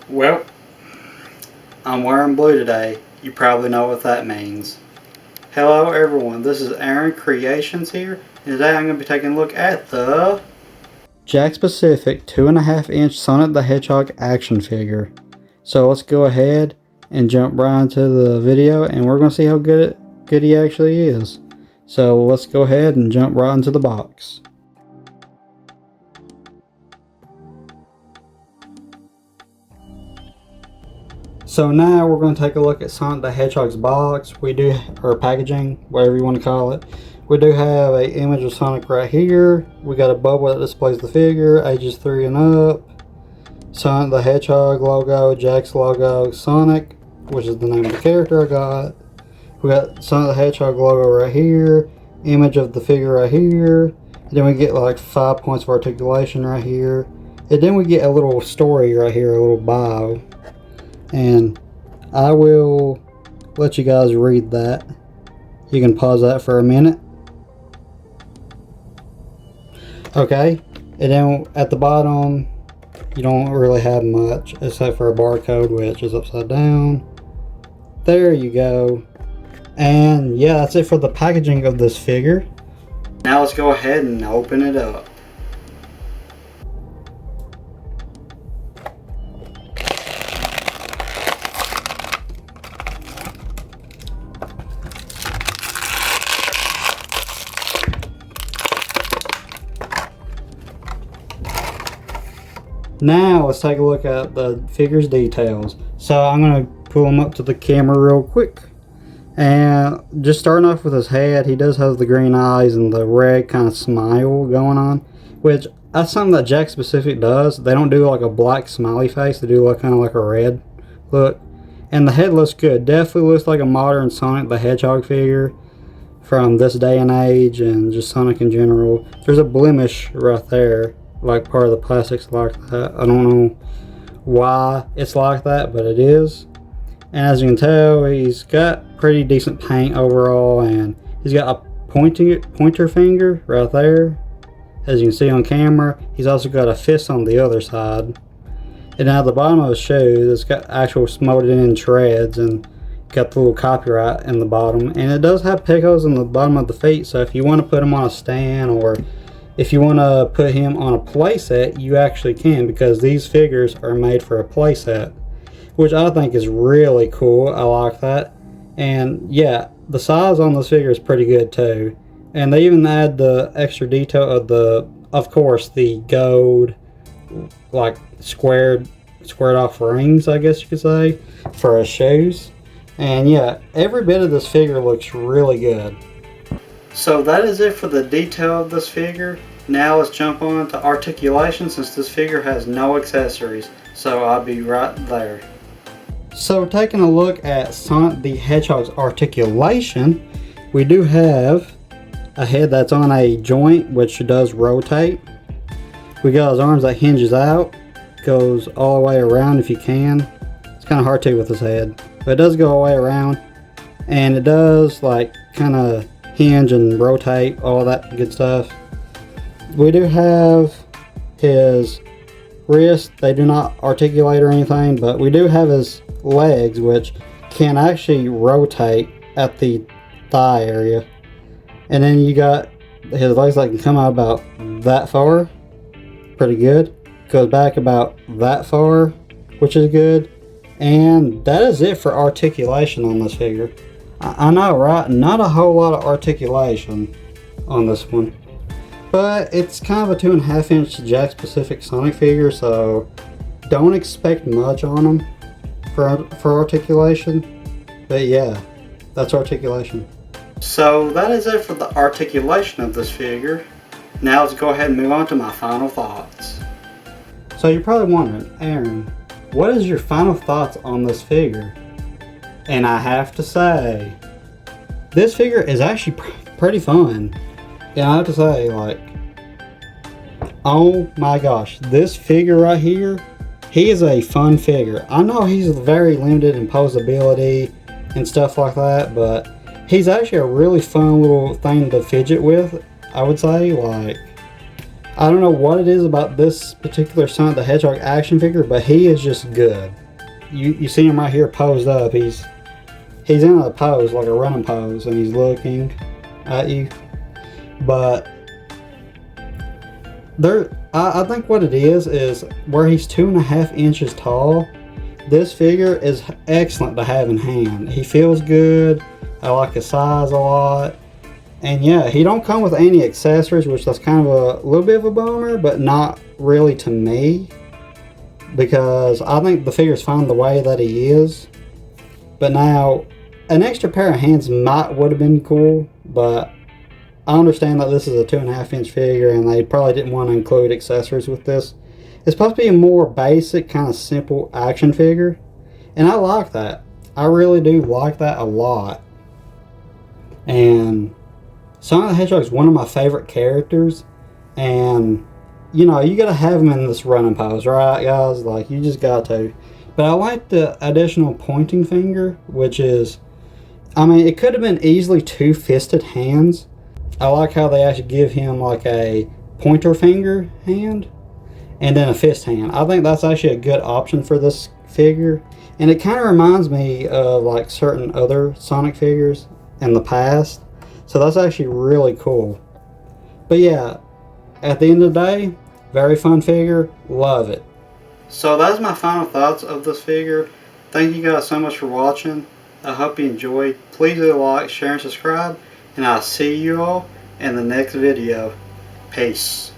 Well, I'm wearing blue today. You probably know what that means. Hello everyone, this is Aaron Creations here, and today I'm going to be taking a look at the Jakks Pacific 2.5-inch Sonic the Hedgehog action figure. So let's go ahead and jump right into the video, and we're going to see how good he actually is. So let's go ahead and jump right into the box. So now we're going to take a look at Sonic the Hedgehog's box. Or packaging, whatever you want to call it. We do have an image of Sonic right here. We got a bubble that displays the figure, ages 3 and up. Sonic the Hedgehog logo, Jakks logo, Sonic, which is the name of the character I got. We got Sonic the Hedgehog logo right here, image of the figure right here. And then we get like 5 points of articulation right here. And then we get a little story right here, a little bio. And I will let you guys read that. You can pause that for a minute. Okay, and then at the bottom, you don't really have much except for a barcode, which is upside down. There you go. And yeah, that's it for the packaging of this figure. Now let's go ahead and open it up. Now let's take a look at the figure's details. So I'm going to pull him up to the camera real quick. And just starting off with his head, he does have the green eyes and the red kind of smile going on. Which, that's something that Jakks Pacific does. They don't do like a black smiley face, they do like kind of like a red look. And the head looks good. Definitely looks like a modern Sonic the Hedgehog figure from this day and age, and just Sonic in general. There's a blemish right there, like part of the plastic's like that. I don't know why it's like that, but it is. And as you can tell, he's got pretty decent paint overall, and he's got a pointer finger right there, as you can see on camera. He's also got a fist on the other side. And at the bottom of his shoes, it's got actual molded in treads, and got the little copyright in the bottom. And it does have pickles in the bottom of the feet, so if you want to put him on a stand, or if you want to put him on a playset, you actually can, because these figures are made for a playset, which I think is really cool. I like that. And yeah, the size on this figure is pretty good too. And they even add the extra detail of course, the gold, like squared off rings, I guess you could say, for his shoes. And yeah, every bit of this figure looks really good. So that is it for the detail of this figure. Now let's jump on to articulation, since this figure has no accessories. So I'll be right there. So taking a look at Sonic the Hedgehog's articulation, we do have a head that's on a joint, which does rotate. We got his arms that hinges out, goes all the way around if you can. It's kind of hard to with his head, but it does go all the way around. And it does like kind of hinge and rotate, all that good stuff. We do have his wrists. They do not articulate or anything, but we do have his legs, which can actually rotate at the thigh area. And then you got his legs that can come out about that far, pretty good. Goes back about that far, which is good. And that is it for articulation on this figure. I know, right? Not a whole lot of articulation on this one, but it's kind of a 2.5-inch Jakks Pacific Sonic figure, so don't expect much on them for articulation. But yeah, that's articulation. So that is it for the articulation of this figure. Now let's go ahead and move on to my final thoughts. So you're probably wondering, Aaron, what is your final thoughts on this figure? And I have to say, this figure is actually pretty fun. And I have to say, like, oh my gosh, this figure right here, he is a fun figure. I know he's very limited in posability and stuff like that, but he's actually a really fun little thing to fidget with, I would say. Like, I don't know what it is about this particular Sonic the Hedgehog action figure, but he is just good. You see him right here posed up. He's in a pose, like a running pose, and he's looking at you. But I think what it is where he's 2.5 inches tall. This figure is excellent to have in hand. He feels good. I like his size a lot. And yeah, he don't come with any accessories, which that's kind of a little bit of a bummer, but not really to me, because I think the figure's fine the way that he is. But now, an extra pair of hands would have been cool, but I understand that this is a 2.5 inch figure and they probably didn't want to include accessories with this. It's supposed to be a more basic, kind of simple action figure, and I like that. I really do like that a lot. And Sonic the Hedgehog is one of my favorite characters, and you know, you gotta have him in this running pose, right, guys? Like, you just got to. But I like the additional pointing finger, which is, I mean, it could have been easily 2 fisted hands. I like how they actually give him like a pointer finger hand and then a fist hand. I think that's actually a good option for this figure, and it kind of reminds me of like certain other Sonic figures in the past. So that's actually really cool. But yeah, at the end of the day, very fun figure. Love it. So that's my final thoughts of this figure. Thank you guys so much for watching. I hope you enjoyed. Please do like, share, and subscribe. And I'll see you all in the next video. Peace.